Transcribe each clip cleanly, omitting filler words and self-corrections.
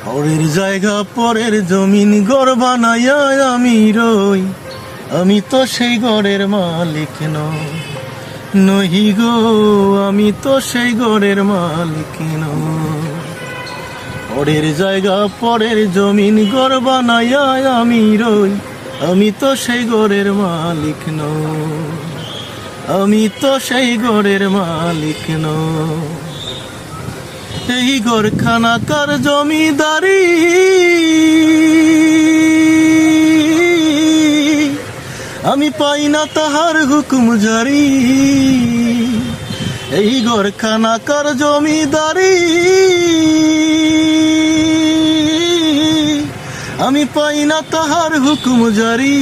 পরের জায়গা পরের জমিন ঘর বানাইয়া আমি রই, আমি তো সেই ঘরের মালিক নহি গো, আমি তো সেই ঘরের মালিক নই। পরের জায়গা পরের জমিন ঘর বানাইয়া আমি রই, আমি তো সেই ঘরের মালিক নই, আমি তো সেই ঘরের মালিক নই। এই ঘরখানা কার জমিদারি, আমি পাই না তাহার হুকুম জারি। এই ঘরখানা কার জমিদারি, আমি পাই না তাহার হুকুম জারি।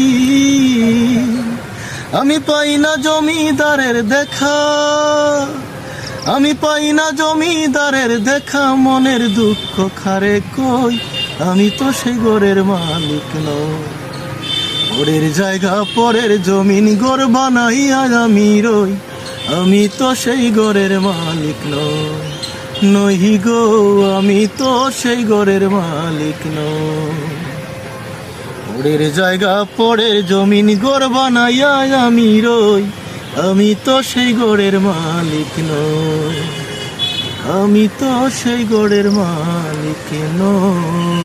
আমি পাই না জমিদারের দেখা, আমি পাই না জমিদারের দেখা, মনের দুঃখ খারে কই, আমি তো সেই ঘরের মালিক নই। পরের জায়গা পরের জমিন ঘর বানাইয়া আমি রই, আমি তো সেই ঘরের মালিক নহি গো, আমি তো সেই ঘরের মালিক নই। পরের জায়গা পরের জমিন ঘর বানাইয়া আমি রই, আমি তো সেই ঘরের মালিক নই, আমি তো সেই ঘরের মালিক নই।